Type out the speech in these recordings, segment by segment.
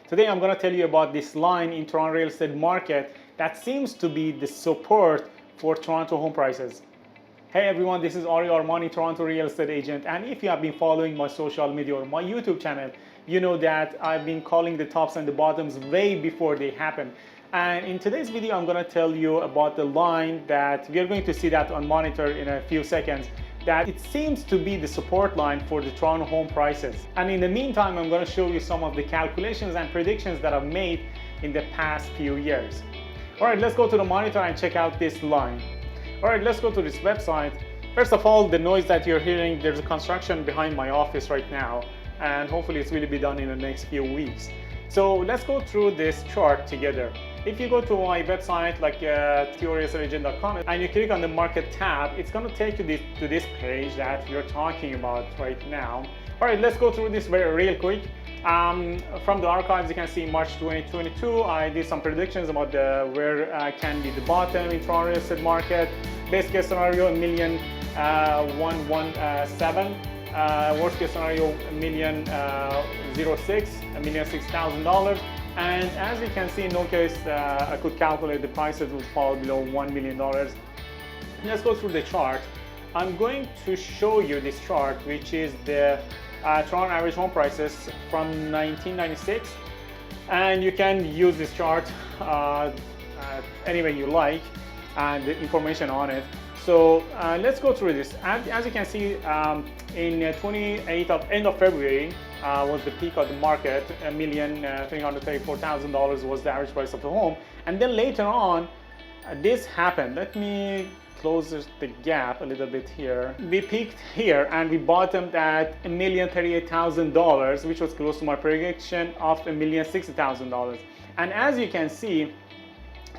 Today I'm going to tell you about this line in Toronto real estate market that seems to be the support for Toronto home prices. Hey everyone, this is Ari Armani, Toronto real estate agent, and if you have been following my social media or my YouTube channel, you know that I've been calling the tops and the bottoms way before they happen. And in today's video, I'm going to tell you about the line that we are going to see that on monitor in a few seconds, that it seems to be the support line for the Toronto home prices. And in the meantime, I'm going to show you some of the calculations and predictions that I've made in the past few years. All right, let's go to the monitor and check out this line. All right, let's go to this website. First of all, the noise that you're hearing, there's a construction behind my office right now, and hopefully it's will be done in the next few weeks. So let's go through this chart together. If you go to my website like curiousagent.com and you click on the market tab, it's going to take you to this page that we're talking about right now. All right, let's go through this real quick. From the archives, you can see March 2022, I did some predictions about where can be the bottom in Toronto real estate market. Best case scenario, $1,117,000. Worst case scenario, $1,006,000. And as you can see, in no case I could calculate the prices would fall below $1 million. Let's go through the chart. I'm going to show you this chart, which is the Toronto average home prices from 1996. And you can use this chart any way you like and the information on it. So let's go through this. As you can see, in end of February was the peak of the market. $1,334,000 was the average price of the home. And then later on, this happened. Let me close the gap a little bit here. We peaked here and we bottomed at $1,038,000, which was close to my prediction of $1,060,000. And as you can see,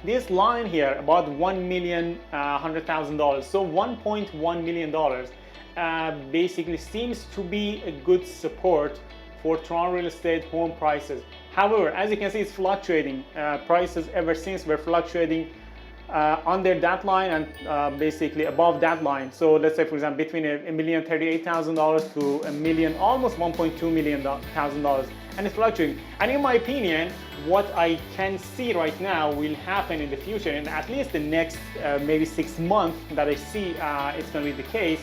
this line here, about $1,100,000, so $1.1 million, basically seems to be a good support for Toronto real estate home prices. However, as you can see, it's fluctuating. Prices ever since were fluctuating under that line and basically above that line. So let's say, for example, between $1,038,000 to almost $1.2 million, and it's fluctuating. And in my opinion, what I can see right now will happen in the future, in at least the next maybe 6 months that I see it's going to be the case.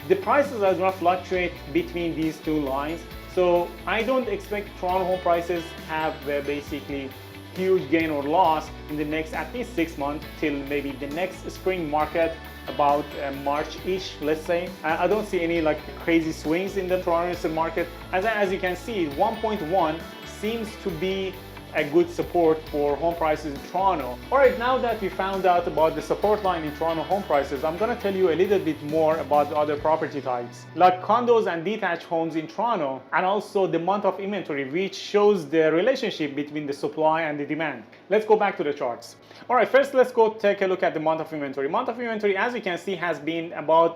The prices are going to fluctuate between these two lines. So I don't expect Toronto home prices have basically huge gain or loss in the next at least 6 months till maybe the next spring market, about March-ish, let's say. I don't see any like crazy swings in the Toronto real estate market. As you can see, 1.1 seems to be a good support for home prices in Toronto. All right, now that we found out about the support line in Toronto home prices, I'm gonna tell you a little bit more about the other property types, like condos and detached homes in Toronto, and also the month of inventory, which shows the relationship between the supply and the demand. Let's go back to the charts. All right, first let's go take a look at the month of inventory. Month of inventory, as you can see, has been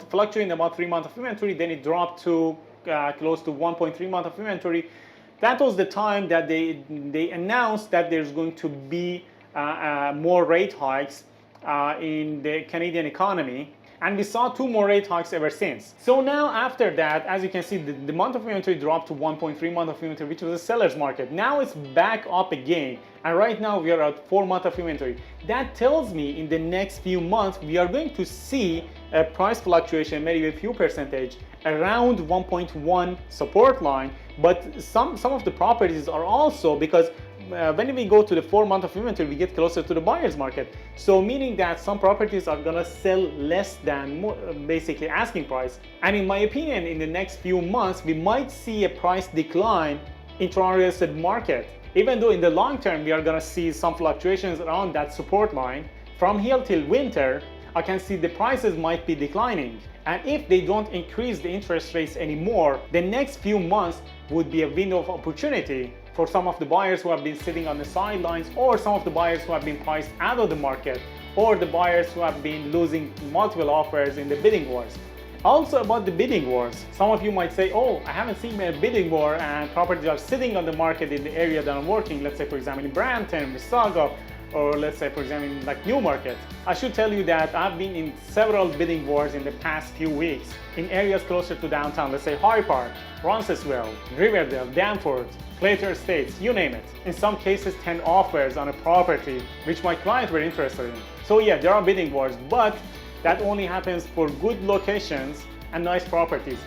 fluctuating about 3 months of inventory, then it dropped to close to 1.3 months of inventory. That was the time that they announced that there's going to be more rate hikes in the Canadian economy. And we saw 2 more rate hikes ever since. So now after that, as you can see, the month of inventory dropped to 1.3 month of inventory, which was a seller's market. Now it's back up again. And right now we are at 4 months of inventory. That tells me in the next few months, we are going to see a price fluctuation, maybe a few percentage, around 1.1 support line. But some of the properties are also, because when we go to the 4 month of inventory, we get closer to the buyer's market. So meaning that some properties are gonna sell less than basically asking price. And in my opinion, in the next few months, we might see a price decline in Toronto real estate market. Even though in the long term, we are gonna see some fluctuations around that support line. From here till winter, I can see the prices might be declining. And if they don't increase the interest rates anymore, the next few months would be a window of opportunity for some of the buyers who have been sitting on the sidelines, or some of the buyers who have been priced out of the market, or the buyers who have been losing multiple offers in the bidding wars. Also about the bidding wars, some of you might say, oh, I haven't seen a bidding war and properties are sitting on the market in the area that I'm working, let's say for example in Brampton, Mississauga, or let's say for example in like Newmarket. I should tell you that I've been in several bidding wars in the past few weeks in areas closer to downtown, let's say Hyde Park, Roncesvalles, Riverdale, Danforth, Plater Estates, you name it. In some cases, 10 offers on a property, which my clients were interested in. So yeah, there are bidding wars, but that only happens for good locations and nice properties.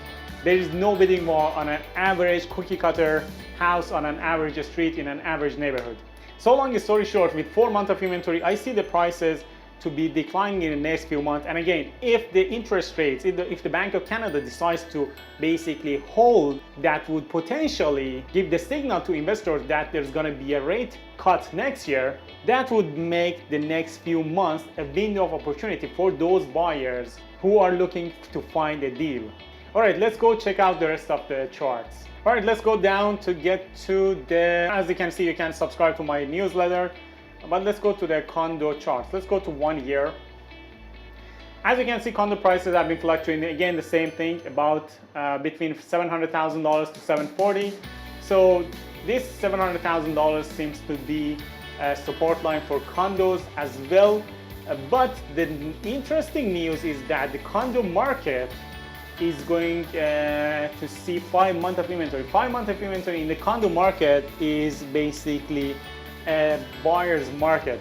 There is no bidding war on an average cookie cutter house on an average street in an average neighborhood. So long story short, with 4 months of inventory, I see the prices to be declining in the next few months. And again, if the interest rates, if the Bank of Canada decides to basically hold, that would potentially give the signal to investors that there's going to be a rate cut next year. That would make the next few months a window of opportunity for those buyers who are looking to find a deal. All right, let's go check out the rest of the charts. All right, let's go down to get to the, as you can see, you can subscribe to my newsletter. But let's go to the condo charts. Let's go to 1 year. As you can see, condo prices have been fluctuating. Again, the same thing, about between $700,000 to $740,000. So this $700,000 seems to be a support line for condos as well. But the interesting news is that the condo market is going to see 5 months of inventory. 5 months of inventory in the condo market is basically a buyer's market.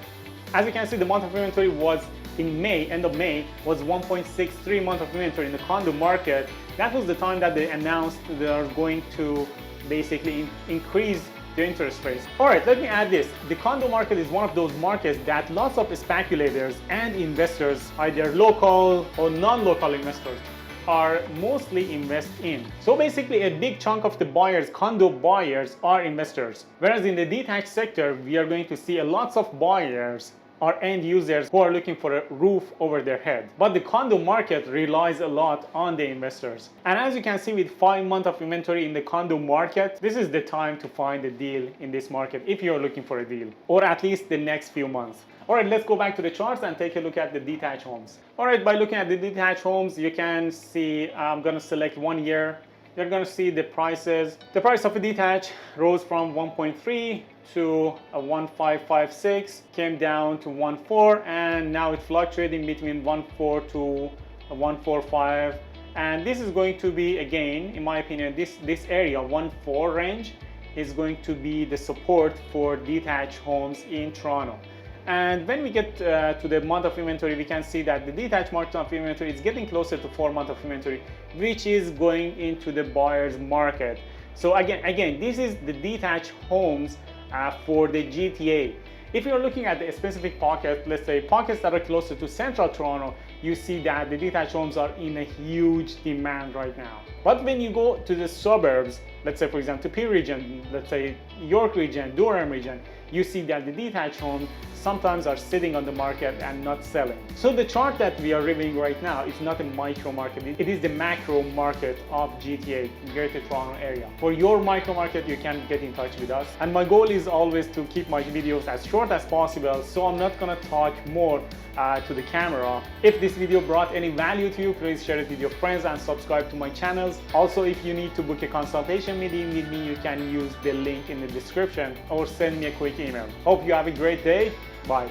As you can see, the month of inventory was in May, end of May, was 1.63 months of inventory in the condo market. That was the time that they announced they are going to basically increase the interest rates. All right, let me add this. The condo market is one of those markets that lots of speculators and investors, either local or non-local investors, are mostly invest in. So basically a big chunk of the buyers, condo buyers, are investors. Whereas in the detached sector, we are going to see lots of buyers are end users who are looking for a roof over their head. But the condo market relies a lot on the investors. And as you can see, with 5 months of inventory in the condo market, this is the time to find a deal in this market if you're looking for a deal, or at least the next few months. All right, let's go back to the charts and take a look at the detached homes. All right, by looking at the detached homes, you can see, I'm gonna select 1 year. You're gonna see the prices. The price of a detached rose from 1.3 to a 1.556, came down to 1.4, and now it's fluctuating between 1.4 to a 1.45. And this is going to be, again, in my opinion, this area, 1.4 range, is going to be the support for detached homes in Toronto. And when we get to the month of inventory, we can see that the detached month of inventory is getting closer to 4 months of inventory, which is going into the buyer's market. So again, this is the detached homes for the GTA. If you're looking at the specific pockets, let's say pockets that are closer to central Toronto, you see that the detached homes are in a huge demand right now. But when you go to the suburbs, let's say for example, Peel region, let's say York region, Durham region, you see that the detached homes sometimes are sitting on the market and not selling. So the chart that we are reviewing right now is not a micro market, it is the macro market of GTA, Greater Toronto area. For your micro market, you can get in touch with us. And my goal is always to keep my videos as short as possible, so I'm not gonna talk more to the camera. If this video brought any value to you, please share it with your friends and subscribe to my channels. Also, if you need to book a consultation meeting with me, you can use the link in the description or send me a quick email. Hope you have a great day. Bye.